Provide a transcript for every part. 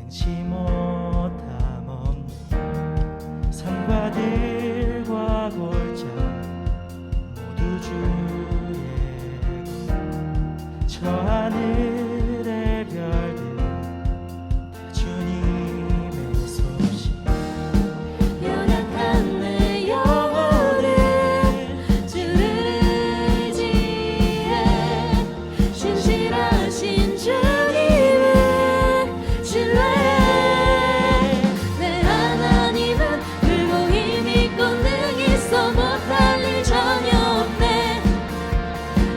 능치 못함 없는 산과 들과 골짜 모두 주의 것. 저 하늘의 별들 다 주님의 소식. 연약한 내 영혼을 주를 의지해 신실하신 주님을 신뢰해. 내 하나님은 크고 힘이 있고 능히 있어 못할 일 전혀 없네.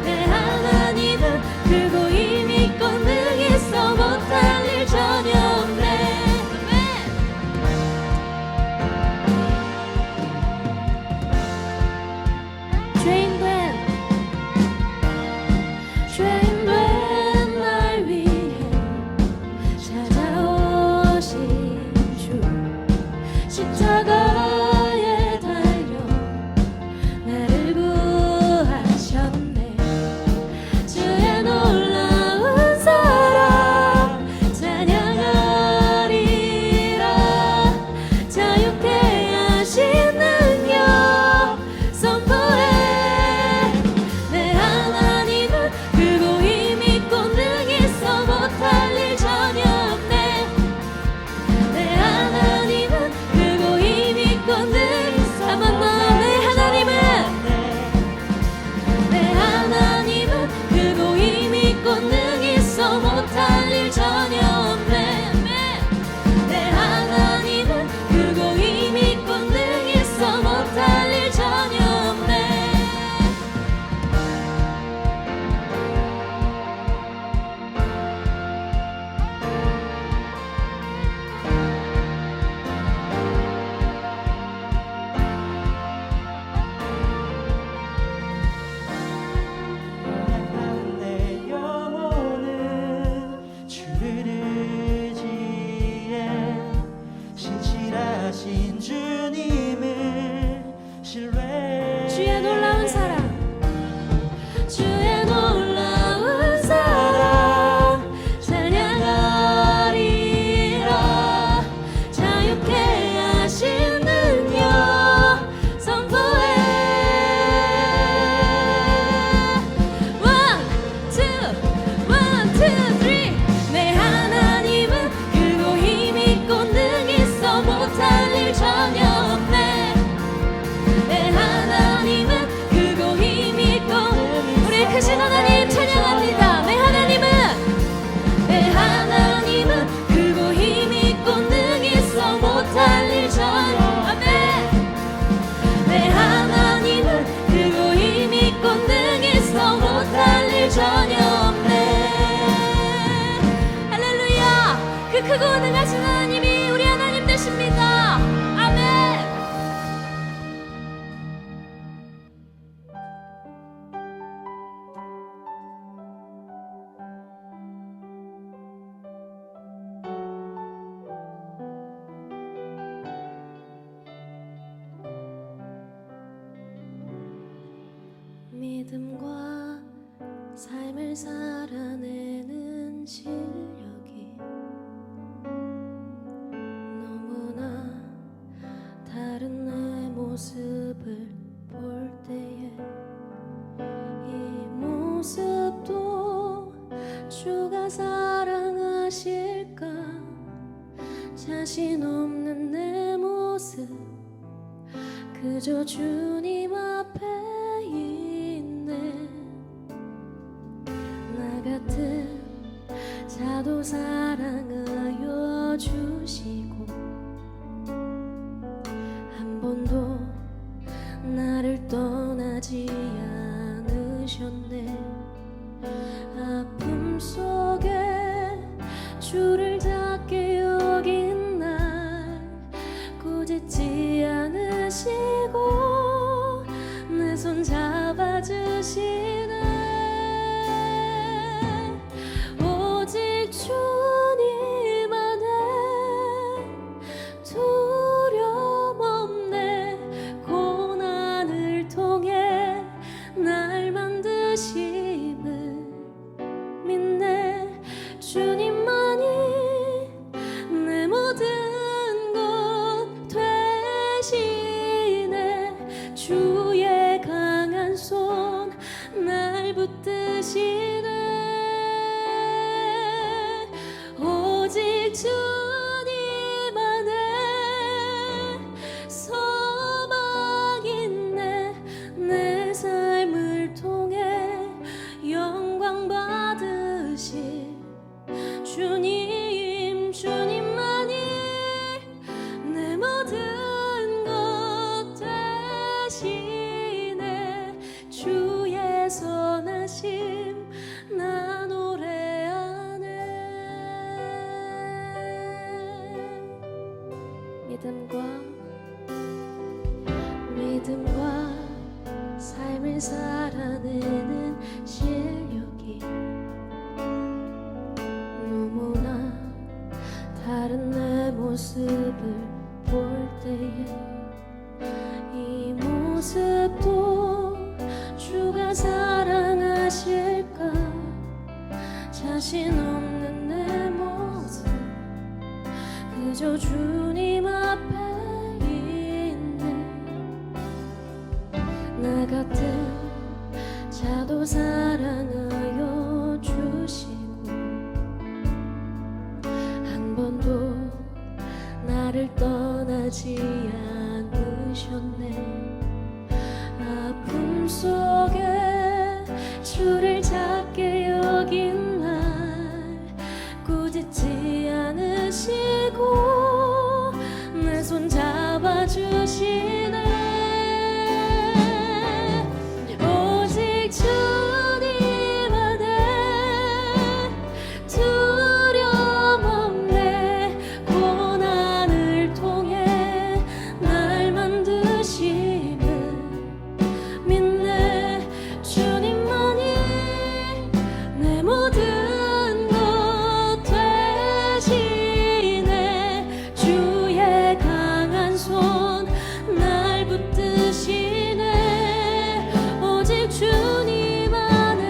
내 하나님은 크고 힘이 있고 능히 있어 못할 일 전혀 없네. 죄인된 날 위해 찾아오신 주 십자가에 달려 나를 구하셨네. 주의 놀라운 사랑 찬양하리라. 자유케 하신 능력 선포해. 내 하나님은 크고 힘이 있고 능히 있어 못할 일 전혀 없네. 내 하나님은 크고 힘이 있고 능히 있어 한 번 더. 내 하나님은 크고 힘이 있고 능히 있어 못할 일 전혀 없네. 내 하나님은 크고 힘이 있고 능히 있어 못할 일 전혀 없네. 연약한 내 영혼은 주를 의지해 신실하신 주님을 신뢰해. 주의 놀라운 사랑 주의 놀라운 사랑 찬양하리라. 자유케 하신 능력 선포해. One, two, three. 내 하나님은 크고 힘이 있고 능히 있어 못할 일 전혀 없네. 내 하나님은 크고 힘이 있고 우리 크신 하나님 찬양합니다. 내 하나님은 크고 힘이 있고 능히 있어 못할 일 전혀 없네. 내 하나님은 크고 힘이 있고 능히 있어 못할 일 전혀 없네. 할렐루야. 그 크고 능하신 하나님이 우리 하나님 되십니다. 아멘. 믿음과 삶을 살아내는 실력이 너무나 다른 내 모습을 볼 때에 이 모습도 주가 사랑하실까. 자신 없는 내 모습 그저 주님 앞에 있네. 나 같은 자도 사랑하여 주시고 한 번도 나를 떠나지 않으셨네. 아픔 속에 주를 작게 여긴 날 꾸짖지 않으시고 내 손 오직 주님 안에 소망 있네. 내 삶을 통해 영광 받으실 주님, 주님만이 내 모든 것 되시네. 주의 선하심 나 노래하네. 믿음과 삶을 살아내는 실력이 너무나 다른 내 모습을 볼 때에 이 모습도 주가 사랑하실까. 자신 없는 내 모습 그저 주님 앞에 있네. 나 같은 자도 사랑하여 주시고 한 번도 나를 떠나지 않으셨네. 아픔 속에 주를 작게 여긴 날 꾸짖지 않으시고 내 손 잡아주시네. 오직 주님 안에 두려움 없네. 고난을 통해 날 만드시는 믿네. 주님만이 내 모든 것 되시네. 주의 강한 손 날 붙드시네. 오직 주님 안에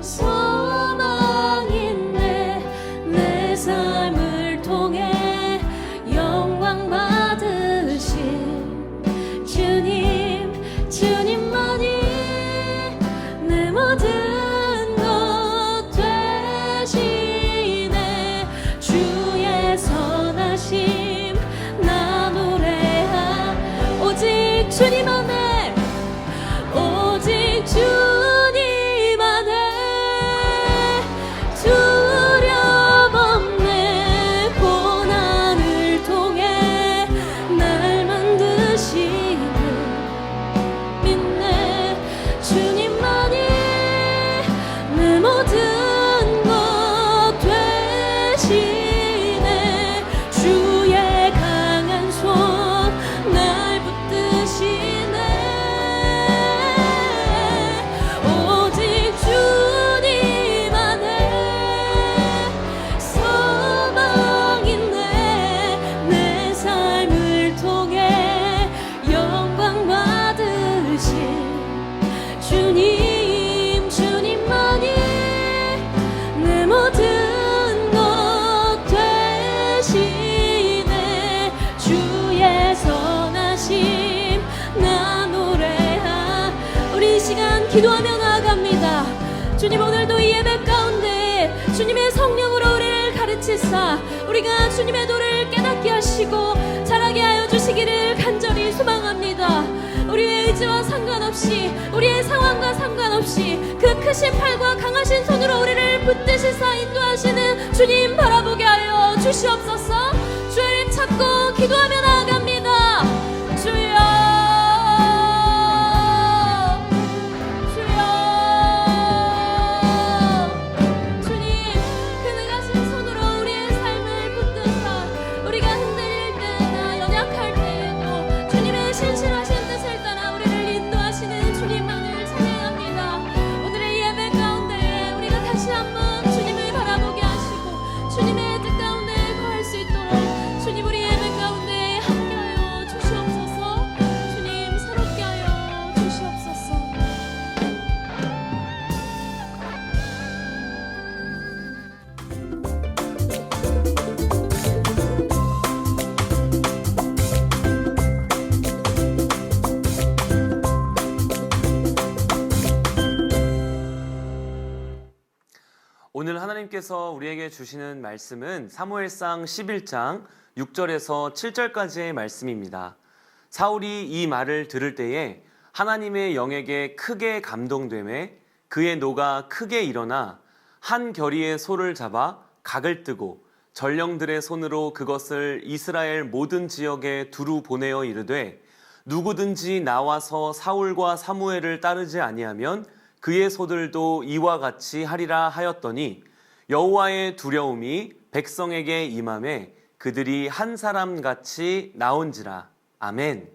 소망 있네. 내 삶을 통해 영광 받으신 주님, 주님만이 내 모든 것 되시네. 주의 선하심 나 노래하. 오직 주님 안에, 오직 주님 안에 두려움 없네. 고난을 통해 날 만드시는 믿네. 주님만이 내 모든 것 되시네. 주의 강한 손 날 붙드시네. 오직 주님 안에 소망 있네. 내 삶을 통해 영광 받으신 주님, 주님만이 내 모든 것 되시네. 주의 선하심 나 노래하. 우리 이 시간 기도하며 나아갑니다. 주님, 오늘도 이 예배 가운데 주님의 성령으로 우리를 가르치사 우리가 주님의 도를 깨닫게 하시고 자라게 하여 주시기를 간절히 소망합니다. 우리의 의지와 상관없이, 우리의 상황과 상관없이 그 크신 팔과 강하신 손으로 우리를 붙드시사 인도하시는 주님 바라보게 하여 주시옵소서. 주의 이름 찾고 기도하며 나아갑니다. 주여, 주여. 주님, 그 능하신 손으로 우리의 삶을 붙드사 우리가 흔들릴 때나 연약할 때에도 주님의 신실하신 뜻을 따라 우리를 인도하시는 주님만을 찬양합니다. 오늘의 예배 가운데 우리가 다시 한번 주님을 바라보게 하시고 주님의 뜻 가운데 거할 수 있도록 주님, 우리 예배 가운데 함께 오늘 하나님께서 우리에게 주시는 말씀은 사무엘상 11장 6절에서 7절까지의 말씀입니다. 사울이 이 말을 들을 때에 하나님의 영에게 크게 감동되매 그의 노가 크게 일어나 한 겨리의 소를 잡아 각을 뜨고 전령들의 손으로 그것을 이스라엘 모든 지역에 두루 보내어 이르되 누구든지 나와서 사울과 사무엘을 따르지 아니하면 그의 소들도 이와 같이 하리라 하였더니 여호와의 두려움이 백성에게 임하매 그들이 한 사람같이 나온지라. 아멘.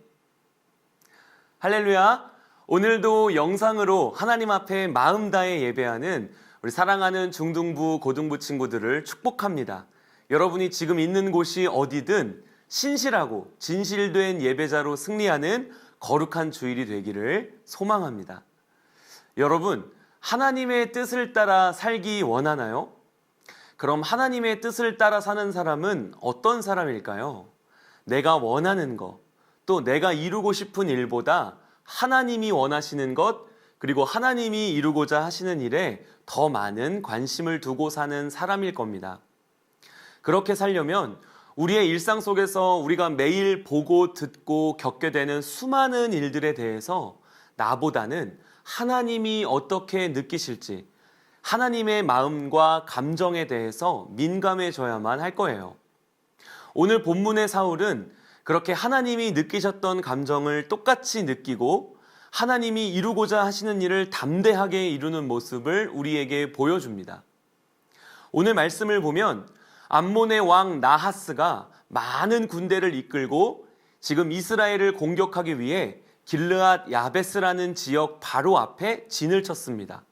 할렐루야. 오늘도 영상으로 하나님 앞에 마음 다해 예배하는 우리 사랑하는 중등부, 고등부 친구들을 축복합니다. 여러분이 지금 있는 곳이 어디든 신실하고 진실된 예배자로 승리하는 거룩한 주일이 되기를 소망합니다. 여러분, 하나님의 뜻을 따라 살기 원하나요? 그럼 하나님의 뜻을 따라 사는 사람은 어떤 사람일까요? 내가 원하는 것, 또 내가 이루고 싶은 일보다 하나님이 원하시는 것, 그리고 하나님이 이루고자 하시는 일에 더 많은 관심을 두고 사는 사람일 겁니다. 그렇게 살려면 우리의 일상 속에서 우리가 매일 보고 듣고 겪게 되는 수많은 일들에 대해서 나보다는 하나님이 어떻게 느끼실지, 하나님의 마음과 감정에 대해서 민감해져야만 할 거예요. 오늘 본문의 사울은 그렇게 하나님이 느끼셨던 감정을 똑같이 느끼고 하나님이 이루고자 하시는 일을 담대하게 이루는 모습을 우리에게 보여줍니다. 오늘 말씀을 보면 암몬의 왕 나하스가 많은 군대를 이끌고 지금 이스라엘을 공격하기 위해 길르앗 야베스라는 지역 바로 앞에 진을 쳤습니다.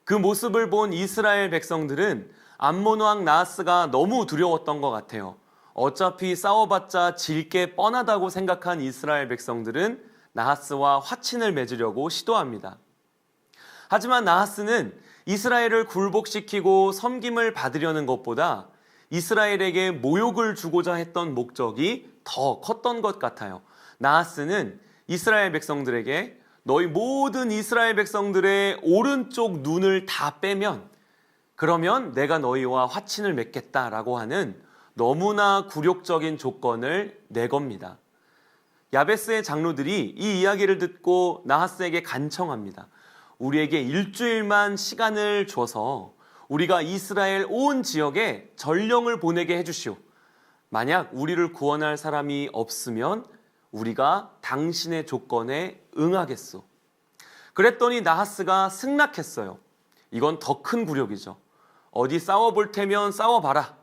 그 모습을 본 이스라엘 백성들은 암몬 왕 나하스가 너무 두려웠던 것 같아요. 어차피 싸워봤자 질 게 뻔하다고 생각한 이스라엘 백성들은 나하스와 화친을 맺으려고 시도합니다. 하지만 나하스는 이스라엘을 굴복시키고 섬김을 받으려는 것보다 이스라엘에게 모욕을 주고자 했던 목적이 더 컸던 것 같아요. 나하스는 이스라엘 백성들에게 너희 모든 이스라엘 백성들의 오른쪽 눈을 다 빼면 그러면 내가 너희와 화친을 맺겠다라고 하는 너무나 굴욕적인 조건을 내겁니다. 야베스의 장로들이 이 이야기를 듣고 나하스에게 간청합니다. 우리에게 일주일만 시간을 줘서 우리가 이스라엘 온 지역에 전령을 보내게 해주시오. 만약 우리를 구원할 사람이 없으면 우리가 당신의 조건에 응하겠소. 그랬더니 나하스가 승낙했어요. 이건 더 큰 굴욕이죠. 어디 싸워볼 테면 싸워봐라.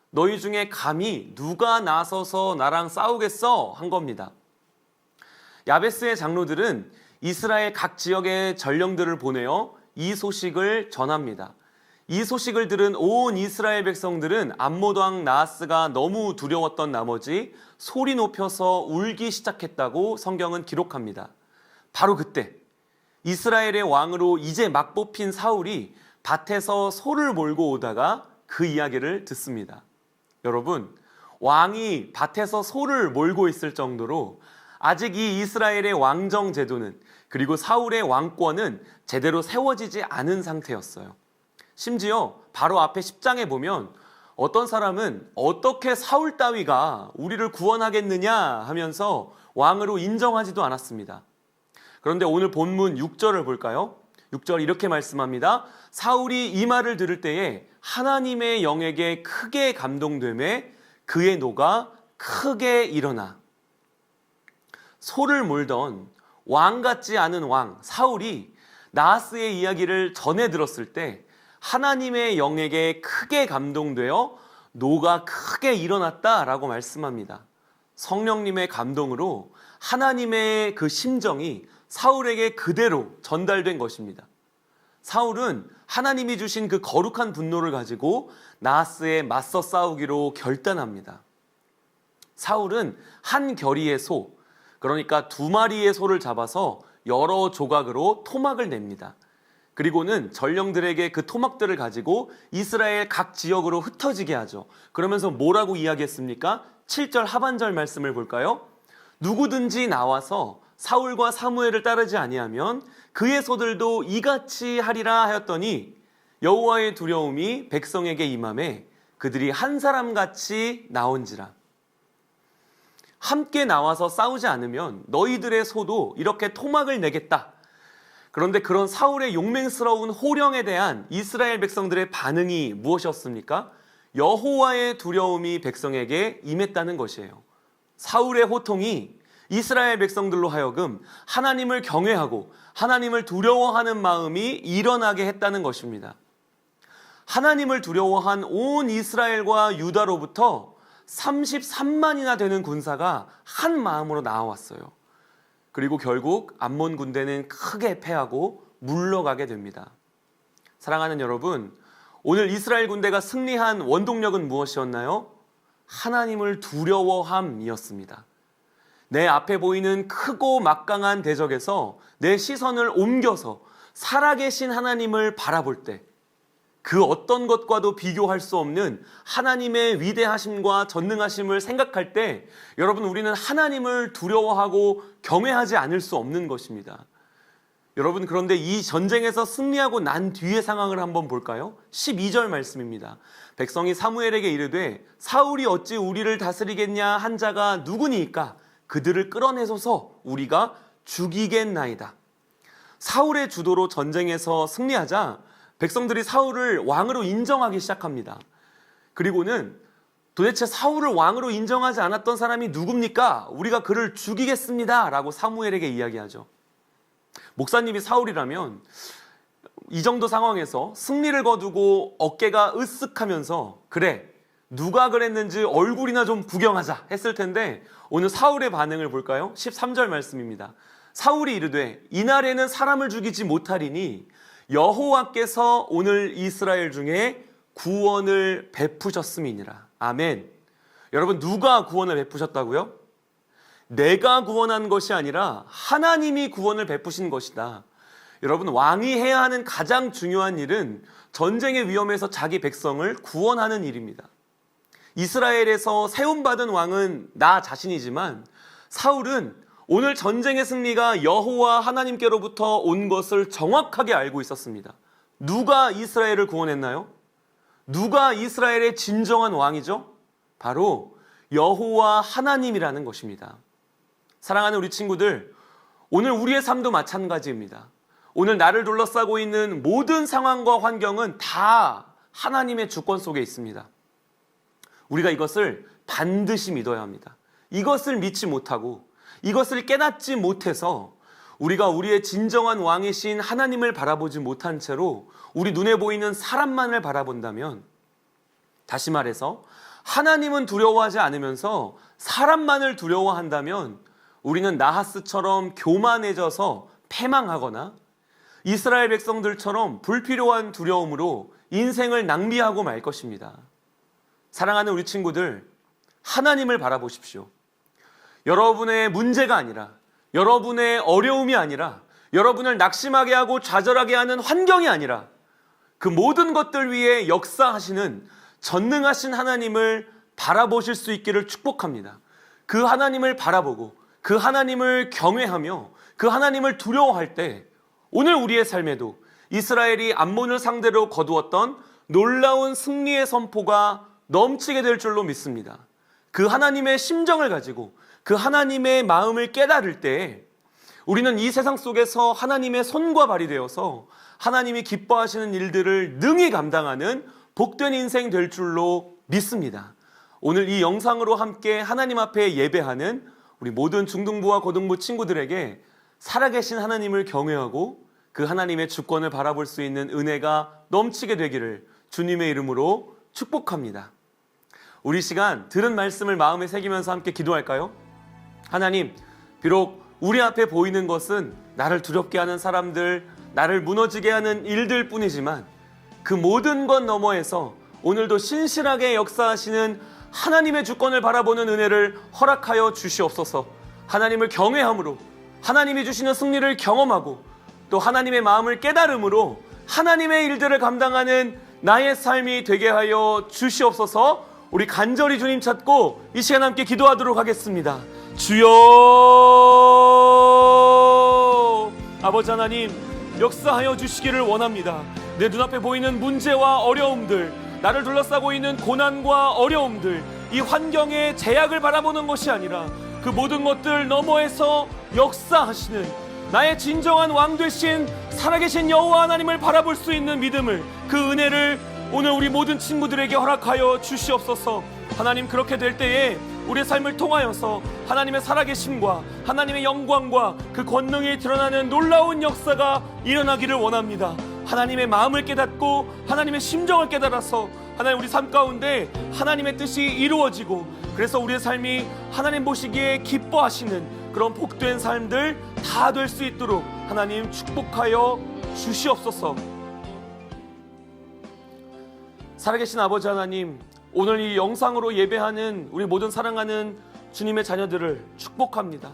너희 중에 감히 누가 나서서 나랑 싸우겠어? 한 겁니다. 야베스의 장로들은 이스라엘 각 지역에 전령들을 보내어 이 소식을 전합니다. 이 소식을 들은 온 이스라엘 백성들은 암몬 왕 나하스가 너무 두려웠던 나머지 소리 높여서 울기 시작했다고 성경은 기록합니다. 바로 그때 이스라엘의 왕으로 이제 막 뽑힌 사울이 밭에서 소를 몰고 오다가 그 이야기를 듣습니다. 여러분, 왕이 밭에서 소를 몰고 있을 정도로 아직 이 이스라엘의 왕정 제도는 그리고 사울의 왕권은 제대로 세워지지 않은 상태였어요. 심지어 바로 앞에 10장에 보면 어떤 사람은 어떻게 사울 따위가 우리를 구원하겠느냐 하면서 왕으로 인정하지도 않았습니다. 그런데 오늘 본문 6절을 볼까요? 6절 이렇게 말씀합니다. 사울이 이 말을 들을 때에 하나님의 영에게 크게 감동되매 그의 노가 크게 일어나. 소를 몰던 왕 같지 않은 왕 사울이 나하스의 이야기를 전해 들었을 때 하나님의 영에게 크게 감동되어 노가 크게 일어났다라고 말씀합니다. 성령님의 감동으로 하나님의 그 심정이 사울에게 그대로 전달된 것입니다. 사울은 하나님이 주신 그 거룩한 분노를 가지고 나하스에 맞서 싸우기로 결단합니다. 사울은 한 겨리의 소, 그러니까 2마리의 소를 잡아서 여러 조각으로 토막을 냅니다. 그리고는 전령들에게 그 토막들을 가지고 이스라엘 각 지역으로 흩어지게 하죠. 그러면서 뭐라고 이야기했습니까? 7절 하반절 말씀을 볼까요? 누구든지 나와서 사울과 사무엘을 따르지 아니하면 그의 소들도 이같이 하리라 하였더니 여호와의 두려움이 백성에게 임함에 그들이 한 사람같이 나온지라. 함께 나와서 싸우지 않으면 너희들의 소도 이렇게 토막을 내겠다. 그런데 그런 사울의 용맹스러운 호령에 대한 이스라엘 백성들의 반응이 무엇이었습니까? 여호와의 두려움이 백성에게 임했다는 것이에요. 사울의 호통이 이스라엘 백성들로 하여금 하나님을 경외하고 하나님을 두려워하는 마음이 일어나게 했다는 것입니다. 하나님을 두려워한 온 이스라엘과 유다로부터 33만이나 되는 군사가 한 마음으로 나와왔어요. 그리고 결국 암몬 군대는 크게 패하고 물러가게 됩니다. 사랑하는 여러분, 오늘 이스라엘 군대가 승리한 원동력은 무엇이었나요? 하나님을 두려워함이었습니다. 내 앞에 보이는 크고 막강한 대적에서 내 시선을 옮겨서 살아계신 하나님을 바라볼 때, 그 어떤 것과도 비교할 수 없는 하나님의 위대하심과 전능하심을 생각할 때 여러분, 우리는 하나님을 두려워하고 경외하지 않을 수 없는 것입니다. 여러분, 그런데 이 전쟁에서 승리하고 난 뒤의 상황을 한번 볼까요? 12절 말씀입니다. 백성이 사무엘에게 이르되 사울이 어찌 우리를 다스리겠냐 한 자가 누구니이까 그들을 끌어내소서 우리가 죽이겠나이다. 사울의 주도로 전쟁에서 승리하자 백성들이 사울을 왕으로 인정하기 시작합니다. 그리고는 도대체 사울을 왕으로 인정하지 않았던 사람이 누굽니까? 우리가 그를 죽이겠습니다 라고 사무엘에게 이야기하죠. 목사님이 사울이라면 이 정도 상황에서 승리를 거두고 어깨가 으쓱하면서 그래, 누가 그랬는지 얼굴이나 좀 구경하자 했을 텐데 오늘 사울의 반응을 볼까요? 13절 말씀입니다. 사울이 이르되 이날에는 사람을 죽이지 못하리니 여호와께서 오늘 이스라엘 중에 구원을 베푸셨음이니라. 아멘. 여러분, 누가 구원을 베푸셨다고요? 내가 구원한 것이 아니라 하나님이 구원을 베푸신 것이다. 여러분, 왕이 해야 하는 가장 중요한 일은 전쟁의 위험에서 자기 백성을 구원하는 일입니다. 이스라엘에서 세움받은 왕은 나 자신이지만 사울은 오늘 전쟁의 승리가 여호와 하나님께로부터 온 것을 정확하게 알고 있었습니다. 누가 이스라엘을 구원했나요? 누가 이스라엘의 진정한 왕이죠? 바로 여호와 하나님이라는 것입니다. 사랑하는 우리 친구들, 오늘 우리의 삶도 마찬가지입니다. 오늘 나를 둘러싸고 있는 모든 상황과 환경은 다 하나님의 주권 속에 있습니다. 우리가 이것을 반드시 믿어야 합니다. 이것을 믿지 못하고 이것을 깨닫지 못해서 우리가 우리의 진정한 왕이신 하나님을 바라보지 못한 채로 우리 눈에 보이는 사람만을 바라본다면, 다시 말해서 하나님은 두려워하지 않으면서 사람만을 두려워한다면 우리는 나하스처럼 교만해져서 패망하거나 이스라엘 백성들처럼 불필요한 두려움으로 인생을 낭비하고 말 것입니다. 사랑하는 우리 친구들, 하나님을 바라보십시오. 여러분의 문제가 아니라, 여러분의 어려움이 아니라, 여러분을 낙심하게 하고 좌절하게 하는 환경이 아니라 그 모든 것들 위에 역사하시는 전능하신 하나님을 바라보실 수 있기를 축복합니다. 그 하나님을 바라보고 그 하나님을 경외하며 그 하나님을 두려워할 때 오늘 우리의 삶에도 이스라엘이 암몬을 상대로 거두었던 놀라운 승리의 선포가 넘치게 될 줄로 믿습니다. 그 하나님의 심정을 가지고 그 하나님의 마음을 깨달을 때 우리는 이 세상 속에서 하나님의 손과 발이 되어서 하나님이 기뻐하시는 일들을 능히 감당하는 복된 인생 될 줄로 믿습니다. 오늘 이 영상으로 함께 하나님 앞에 예배하는 우리 모든 중등부와 고등부 친구들에게 살아계신 하나님을 경외하고 그 하나님의 주권을 바라볼 수 있는 은혜가 넘치게 되기를 주님의 이름으로 축복합니다. 우리 시간 들은 말씀을 마음에 새기면서 함께 기도할까요? 하나님, 비록 우리 앞에 보이는 것은 나를 두렵게 하는 사람들, 나를 무너지게 하는 일들 뿐이지만 그 모든 것 너머에서 오늘도 신실하게 역사하시는 하나님의 주권을 바라보는 은혜를 허락하여 주시옵소서. 하나님을 경외함으로 하나님이 주시는 승리를 경험하고 또 하나님의 마음을 깨달음으로 하나님의 일들을 감당하는 나의 삶이 되게 하여 주시옵소서. 우리 간절히 주님 찾고 이 시간 함께 기도하도록 하겠습니다. 주여, 아버지 하나님, 역사하여 주시기를 원합니다. 내 눈앞에 보이는 문제와 어려움들, 나를 둘러싸고 있는 고난과 어려움들, 이 환경의 제약을 바라보는 것이 아니라 그 모든 것들 너머에서 역사하시는 나의 진정한 왕 되신 살아계신 여호와 하나님을 바라볼 수 있는 믿음을, 그 은혜를 오늘 우리 모든 친구들에게 허락하여 주시옵소서. 하나님, 그렇게 될 때에 우리의 삶을 통하여서 하나님의 살아계심과 하나님의 영광과 그 권능이 드러나는 놀라운 역사가 일어나기를 원합니다. 하나님의 마음을 깨닫고 하나님의 심정을 깨달아서 하나님, 우리 삶 가운데 하나님의 뜻이 이루어지고, 그래서 우리의 삶이 하나님 보시기에 기뻐하시는 그런 복된 삶들 다 될 수 있도록 하나님 축복하여 주시옵소서. 살아계신 아버지 하나님, 오늘 이 영상으로 예배하는 우리 모든 사랑하는 주님의 자녀들을 축복합니다.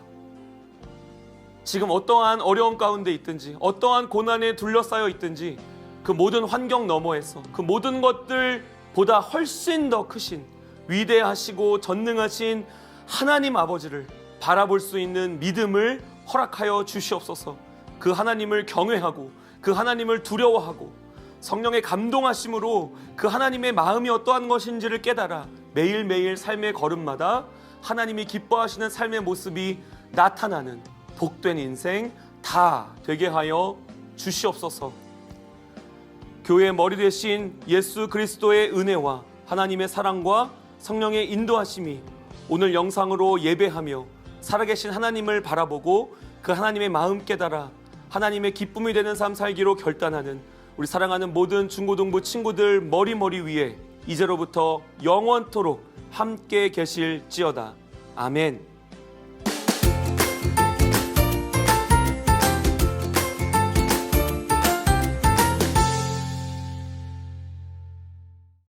지금 어떠한 어려움 가운데 있든지, 어떠한 고난에 둘러싸여 있든지, 그 모든 환경 너머에서 그 모든 것들보다 훨씬 더 크신 위대하시고 전능하신 하나님 아버지를 바라볼 수 있는 믿음을 허락하여 주시옵소서. 그 하나님을 경외하고 그 하나님을 두려워하고 성령의 감동하심으로 그 하나님의 마음이 어떠한 것인지를 깨달아 매일매일 삶의 걸음마다 하나님이 기뻐하시는 삶의 모습이 나타나는 복된 인생 다 되게 하여 주시옵소서. 교회의 머리 되신 예수 그리스도의 은혜와 하나님의 사랑과 성령의 인도하심이 오늘 영상으로 예배하며 살아계신 하나님을 바라보고 그 하나님의 마음 깨달아 하나님의 기쁨이 되는 삶 살기로 결단하는 우리 사랑하는 모든 중고등부 친구들 머리 위에 이제로부터 영원토록 함께 계실지어다. 아멘.